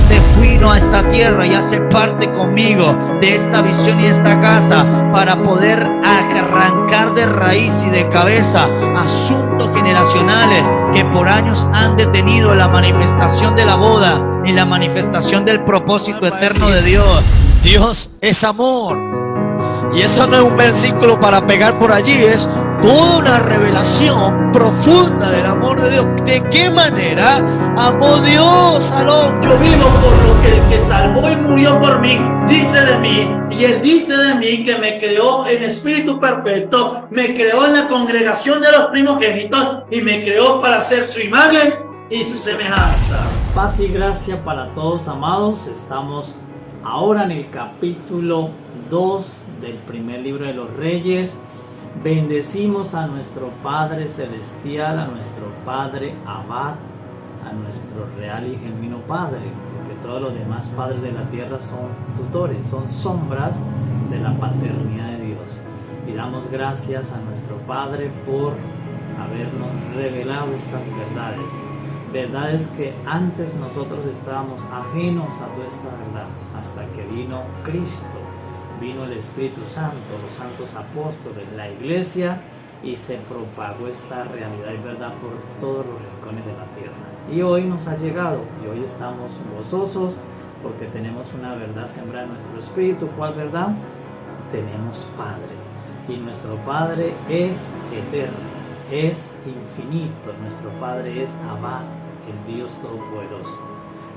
usted vino a esta tierra y hace parte conmigo de esta visión y esta casa para poder arrancar de raíz y de cabeza asuntos generacionales que por años han detenido la manifestación de la boda y la manifestación del propósito eterno de Dios. Dios es amor. Y eso no es un versículo para pegar por allí, es toda una revelación profunda del amor de Dios. ¿De qué manera amó Dios al hombre? Yo vivo por lo que el que salvó y murió por mí dice de mí, y él dice de mí que me creó en espíritu perfecto, me creó en la congregación de los primogénitos y me creó para ser su imagen y su semejanza. Paz y gracia para todos, amados. Estamos ahora en el capítulo 2 del primer libro de los Reyes. Bendecimos a nuestro Padre Celestial, a nuestro Padre Abad, a nuestro real y genuino Padre, porque todos los demás padres de la tierra son tutores, son sombras de la paternidad de Dios. Y damos gracias a nuestro Padre por habernos revelado estas verdades. Verdades que antes nosotros estábamos ajenos a toda esta verdad, hasta que vino Cristo. Vino el Espíritu Santo, los santos apóstoles, la iglesia, y se propagó esta realidad y verdad por todos los rincones de la tierra. Y hoy nos ha llegado, y hoy estamos gozosos porque tenemos una verdad sembrada en nuestro espíritu. ¿Cuál verdad? Tenemos Padre, y nuestro Padre es eterno, es infinito. Nuestro Padre es Abba, el Dios Todopoderoso,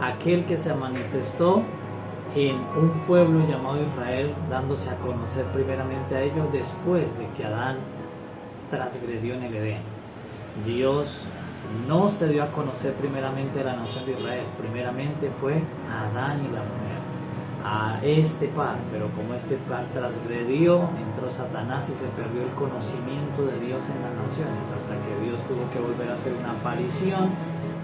aquel que se manifestó en un pueblo llamado Israel, dándose a conocer primeramente a ellos después de que Adán transgredió en el Edén. Dios no se dio a conocer primeramente a la nación de Israel, primeramente fue a Adán y la mujer, a este par, pero como este par transgredió, entró Satanás y se perdió el conocimiento de Dios en las naciones, hasta que Dios tuvo que volver a hacer una aparición,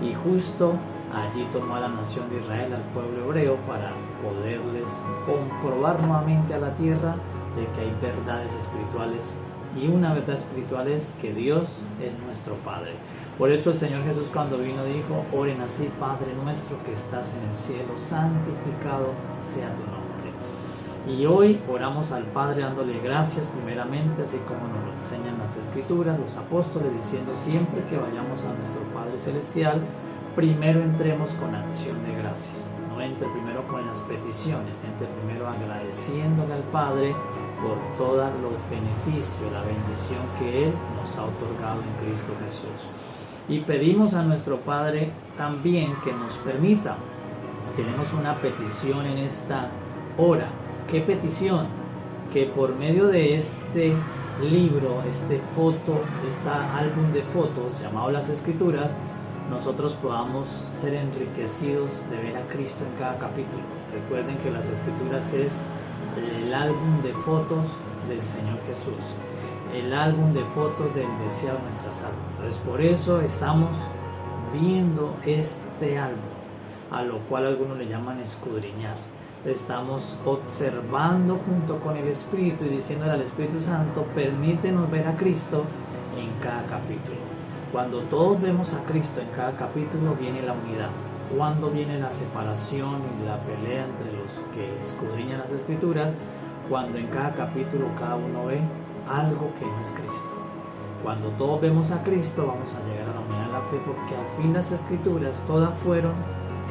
y justo allí tomó a la nación de Israel, al pueblo hebreo, para poderles comprobar nuevamente a la tierra de que hay verdades espirituales, y una verdad espiritual es que Dios es nuestro Padre. Por eso el Señor Jesús, cuando vino, dijo: oren así: Padre nuestro que estás en el cielo, santificado sea tu nombre. Y hoy oramos al Padre dándole gracias primeramente, así como nos lo enseñan las Escrituras, los apóstoles, diciendo siempre que vayamos a nuestro Padre Celestial, primero entremos con acción de gracias. No entre primero con las peticiones, entre primero agradeciéndole al Padre por todos los beneficios, la bendición que Él nos ha otorgado en Cristo Jesús. Y pedimos a nuestro Padre también que nos permita, tenemos una petición en esta hora. ¿Qué petición? Que por medio de este libro, este álbum de fotos llamado Las Escrituras, nosotros podamos ser enriquecidos de ver a Cristo en cada capítulo. Recuerden que Las Escrituras es el álbum de fotos del Señor Jesús, el álbum de fotos del deseado de nuestras almas. Entonces, por eso estamos viendo este álbum, a lo cual algunos le llaman escudriñar. Estamos observando junto con el Espíritu y diciéndole al Espíritu Santo: permítenos ver a Cristo en cada capítulo. Cuando todos vemos a Cristo en cada capítulo, viene la unidad. Cuando viene la separación y la pelea entre los que escudriñan las Escrituras, cuando en cada capítulo cada uno ve algo que no es Cristo. Cuando todos vemos a Cristo, vamos a llegar a la unidad de la fe, porque al fin las Escrituras todas fueron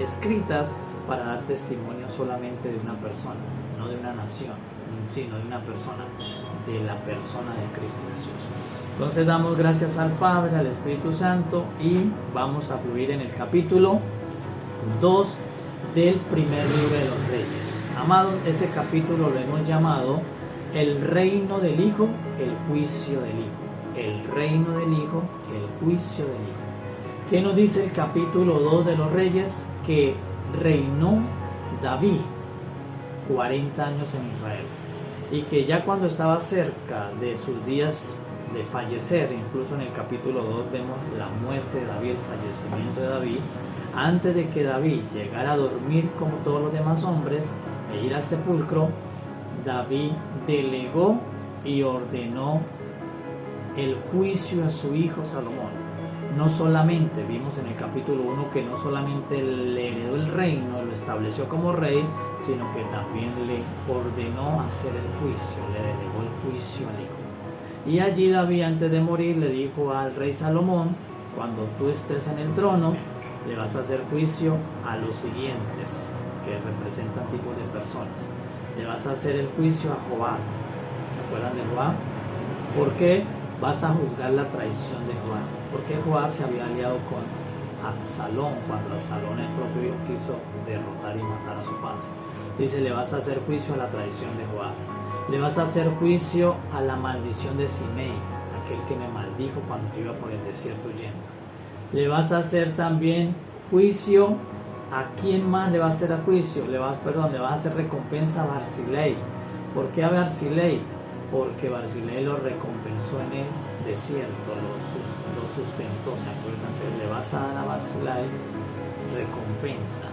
escritas para dar testimonio solamente de una persona, no de una nación, sino de una persona, de la persona de Cristo Jesús. Entonces damos gracias al Padre, al Espíritu Santo, y vamos a fluir en el capítulo 2 del primer libro de los Reyes. Amados, ese capítulo lo hemos llamado el reino del Hijo, el juicio del Hijo. El reino del Hijo, el juicio del Hijo. ¿Qué nos dice el capítulo 2 de los Reyes? Que reinó David 40 años en Israel, y que ya cuando estaba cerca de sus días de fallecer, incluso en el capítulo 2 vemos la muerte de David, el fallecimiento de David, antes de que David llegara a dormir como todos los demás hombres e ir al sepulcro, David delegó y ordenó el juicio a su hijo Salomón. no solamente, vimos en el capítulo 1 que no solamente le heredó el reino, lo estableció como rey, sino que también le ordenó hacer el juicio, le delegó el juicio al hijo. Y allí David, antes de morir, le dijo al rey Salomón: cuando tú estés en el trono, le vas a hacer juicio a los siguientes, que representan tipos de personas. Le vas a hacer el juicio a Joab. ¿Se acuerdan de Joab? ¿Por qué vas a juzgar la traición de Joab? Porque Joab se había aliado con Absalón, cuando Absalón, el propio hijo, quiso derrotar y matar a su padre. Dice: le vas a hacer juicio a la traición de Joab. Le vas a hacer juicio a la maldición de Simei, aquel que me maldijo cuando iba por el desierto huyendo. Le vas a hacer también juicio. ¿A quién más le va a hacer a juicio? Le vas a hacer recompensa a Barzillai. ¿Por qué a Barzillai? Porque Barzillai lo recompensó en el desierto, lo sustentó. ¿Se acuerdan? Entonces le vas a dar a Barzillai recompensa.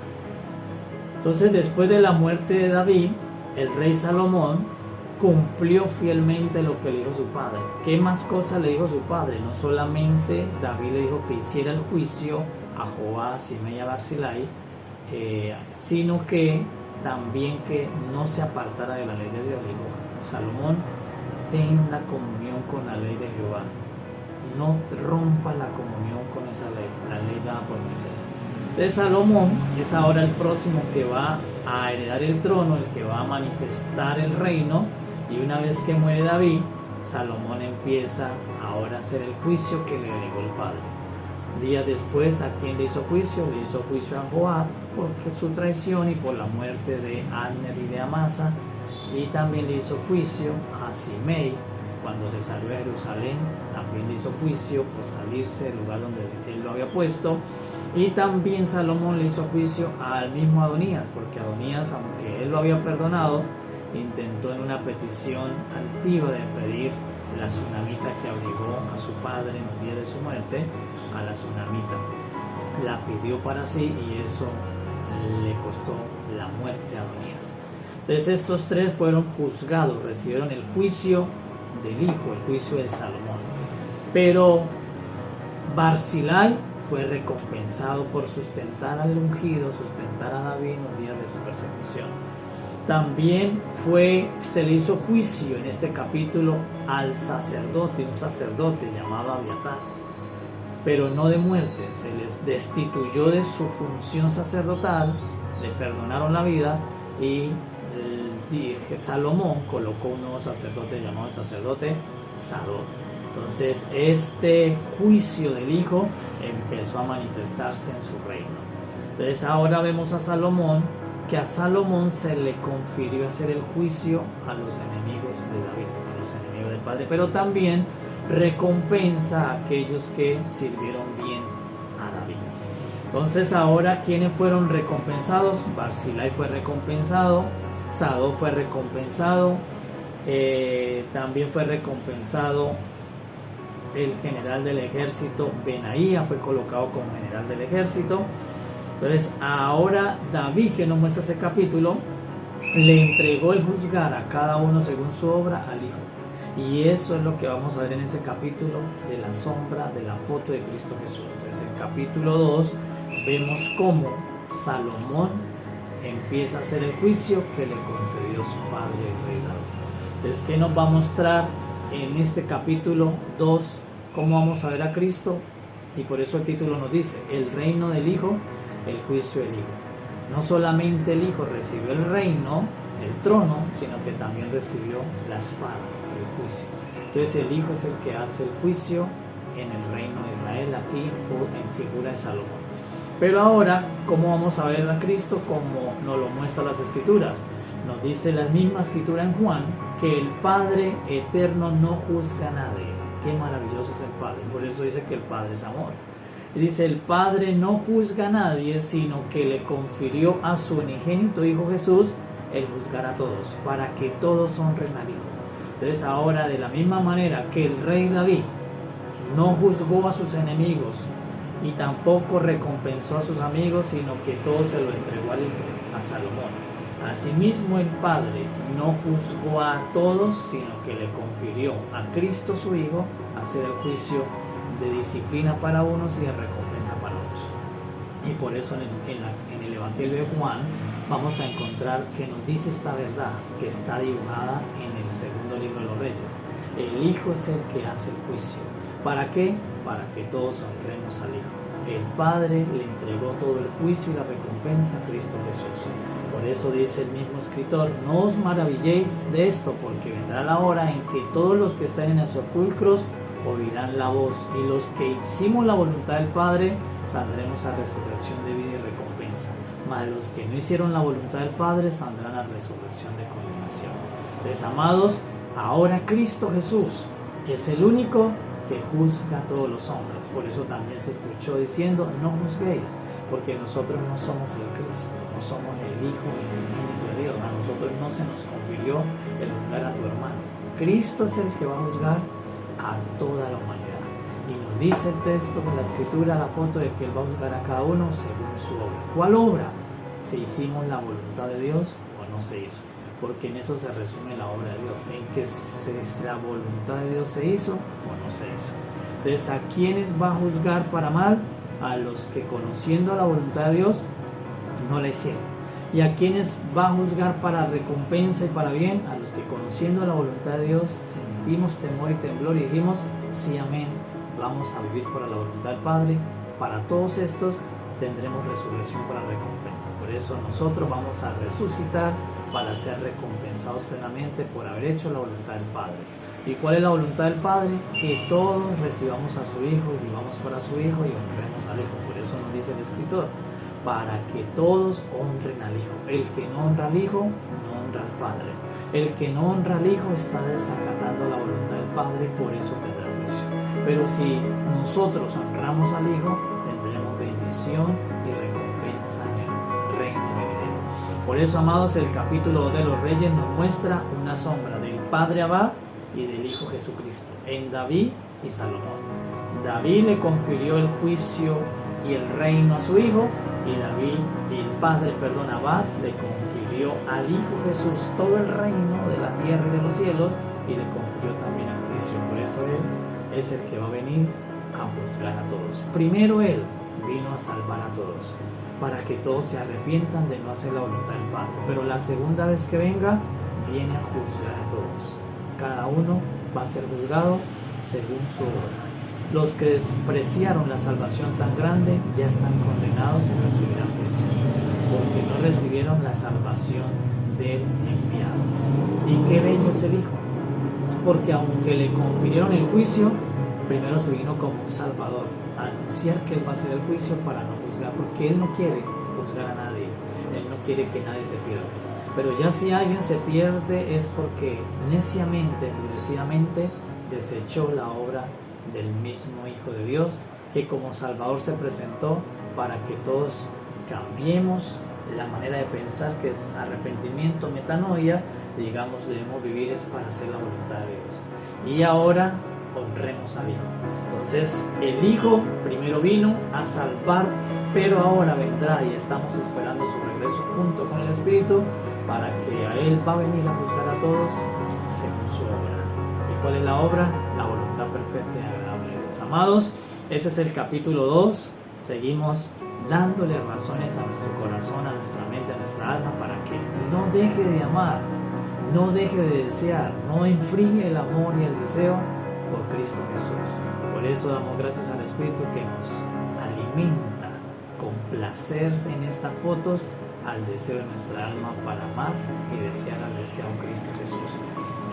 Entonces, después de la muerte de David, el rey Salomón cumplió fielmente lo que le dijo su padre. ¿Qué más cosas le dijo su padre? No solamente David le dijo que hiciera el juicio a Joab, Simei y a Barzillai, sino que también que no se apartara de la ley de Dios. Le dijo: Salomón, ten la comunión con la ley de Jehová, no rompa la comunión con esa ley, la ley dada por Moisés. Entonces Salomón es ahora el próximo que va a heredar el trono, el que va a manifestar el reino. Y una vez que muere David, Salomón empieza ahora a hacer el juicio que le delegó el padre. Días después, ¿a quién le hizo juicio? Le hizo juicio a Joab por su traición y por la muerte de Abner y de Amasa. Y también le hizo juicio a Simei cuando se salió de Jerusalén. También le hizo juicio por salirse del lugar donde él lo había puesto. Y también Salomón le hizo juicio al mismo Adonías, porque Adonías, aunque él lo había perdonado, intentó en una petición altiva de pedir la tsunamita que abrigó a su padre en el día de su muerte, a la tsunamita. La pidió para sí y eso le costó la muerte a Adonías. Entonces estos tres fueron juzgados, recibieron el juicio del hijo, el juicio de Salomón. Pero Barzillai fue recompensado por sustentar al ungido, sustentar a David en los días de su persecución. También se le hizo juicio en este capítulo al sacerdote, un sacerdote llamado Abiatar, pero no de muerte. Se les destituyó de su función sacerdotal, le perdonaron la vida y Salomón colocó un nuevo sacerdote llamado el sacerdote Sadok. Entonces este juicio del hijo empezó a manifestarse en su reino. Entonces ahora vemos a Salomón, que a Salomón se le confirió hacer el juicio a los enemigos de David, a los enemigos del padre, pero también recompensa a aquellos que sirvieron bien a David. Entonces ahora, ¿quiénes fueron recompensados? Barzillai fue recompensado, Sadok fue recompensado, también fue recompensado el general del ejército Benaía, fue colocado como general del ejército. Entonces ahora David, que nos muestra ese capítulo, le entregó el juzgar a cada uno según su obra al hijo. Y eso es lo que vamos a ver en ese capítulo de la sombra de la foto de Cristo Jesús. Entonces en el capítulo 2 vemos cómo Salomón empieza a hacer el juicio que le concedió su padre, el rey David. Entonces, ¿qué nos va a mostrar en este capítulo 2? ¿Cómo vamos a ver a Cristo? Y por eso el título nos dice: el reino del Hijo, el juicio del Hijo. No solamente el Hijo recibió el reino, el trono, sino que también recibió la espada, el juicio. Entonces el Hijo es el que hace el juicio en el reino de Israel, aquí en figura de Salomón. Pero ahora, ¿cómo vamos a ver a Cristo? Como nos lo muestran las Escrituras. Nos dice la misma Escritura en Juan que el Padre eterno no juzga a nadie. Qué maravilloso es el Padre. Por eso dice que el Padre es amor. Y dice: el Padre no juzga a nadie, sino que le confirió a su unigénito Hijo Jesús el juzgar a todos, para que todos honren al Hijo. Entonces ahora, de la misma manera que el rey David no juzgó a sus enemigos y tampoco recompensó a sus amigos, sino que todo se lo entregó al Hijo, a Salomón. Asimismo el Padre no juzgó a todos, sino que le confirió a Cristo su Hijo hacer el juicio de disciplina para unos y de recompensa para otros. Y por eso en el Evangelio de Juan vamos a encontrar que nos dice esta verdad que está dibujada en el segundo libro de los Reyes. El Hijo es el que hace el juicio. ¿Para qué? Para que todos honremos al Hijo. El Padre le entregó todo el juicio y la recompensa a Cristo Jesús. Por eso dice el mismo escritor: no os maravilléis de esto, porque vendrá la hora en que todos los que están en los sepulcros oirán la voz, y los que hicimos la voluntad del Padre saldremos a resurrección de vida y recompensa, mas los que no hicieron la voluntad del Padre saldrán a resurrección de condenación. Pues, amados, ahora Cristo Jesús es el único que juzga a todos los hombres. Por eso también se escuchó diciendo: no juzguéis, porque nosotros no somos el Cristo, no somos el Hijo ni el unigénito de Dios. A nosotros no se nos confirió el juzgar a tu hermano. Cristo es el que va a juzgar a toda la humanidad. Y nos dice el texto con la escritura, la foto de que Él va a juzgar a cada uno según su obra. ¿Cuál obra? Si hicimos la voluntad de Dios o no se hizo. Porque en eso se resume la obra de Dios, en que la voluntad de Dios se hizo o no se hizo. Entonces, ¿a quiénes va a juzgar para mal? A los que, conociendo la voluntad de Dios, no la hicieron. ¿Y a quienes va a juzgar para recompensa y para bien? A los que, conociendo la voluntad de Dios, sentimos temor y temblor y dijimos: sí, amén, vamos a vivir para la voluntad del Padre. Para todos estos tendremos resurrección para recompensa. Por eso nosotros vamos a resucitar para ser recompensados plenamente por haber hecho la voluntad del Padre. ¿Y cuál es la voluntad del Padre? Que todos recibamos a su Hijo y vivamos para su Hijo y honremos al Hijo. Por eso nos dice el escritor: para que todos honren al Hijo. El que no honra al Hijo, no honra al Padre. El que no honra al Hijo está desacatando la voluntad del Padre, por eso tendrá juicio. Pero si nosotros honramos al Hijo, tendremos bendición y recompensa en el reino venidero. Por eso, amados, el capítulo 2 de los Reyes nos muestra una sombra del Padre Abba y del Hijo Jesucristo en David y Salomón. David le confirió el juicio y el reino a su hijo, y el Padre, Abba, le confirió al Hijo Jesús todo el reino de la tierra y de los cielos, y le confirió también el juicio. Por eso Él es el que va a venir a juzgar a todos. Primero Él vino a salvar a todos, para que todos se arrepientan de no hacer la voluntad del Padre. Pero la segunda vez que venga, viene a juzgar a todos. Cada uno va a ser juzgado según su obra. Los que despreciaron la salvación tan grande ya están condenados y recibirán juicio, porque no recibieron la salvación del enviado. Y qué bello es el Hijo, porque aunque le confirieron el juicio, primero se vino como un Salvador a anunciar que Él va a hacer el juicio para no juzgar, porque Él no quiere juzgar a nadie, Él no quiere que nadie se pierda. Pero ya si alguien se pierde es porque neciamente, endurecidamente desechó la obra del mismo Hijo de Dios, que como Salvador se presentó para que todos cambiemos la manera de pensar, que es arrepentimiento, metanoia, digamos, debemos vivir es para hacer la voluntad de Dios. Y ahora honremos al Hijo. Entonces el Hijo primero vino a salvar, pero ahora vendrá y estamos esperando su regreso junto con el Espíritu, para que a Él va a venir a juzgar a todos según su obra. ¿Y cuál es la obra? La voluntad perfecta y agradable de Dios. Amados, este es el capítulo 2. Seguimos dándole razones a nuestro corazón, a nuestra mente, a nuestra alma, para que no deje de amar, no deje de desear, no enfríe el amor y el deseo por Cristo Jesús. Por eso damos gracias al Espíritu que nos alimenta con placer en estas fotos al deseo de nuestra alma para amar y desear al deseado Cristo Jesús.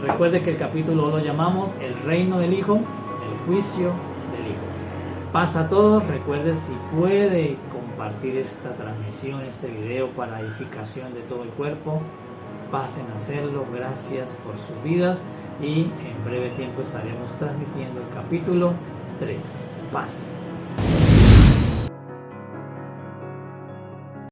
Recuerde que el capítulo 2 lo llamamos el reino del Hijo, el juicio del Hijo. Paz a todos. Recuerde, si puede compartir esta transmisión, este video para edificación de todo el cuerpo, pasen a hacerlo. Gracias por sus vidas y en breve tiempo estaremos transmitiendo el capítulo 3. Paz.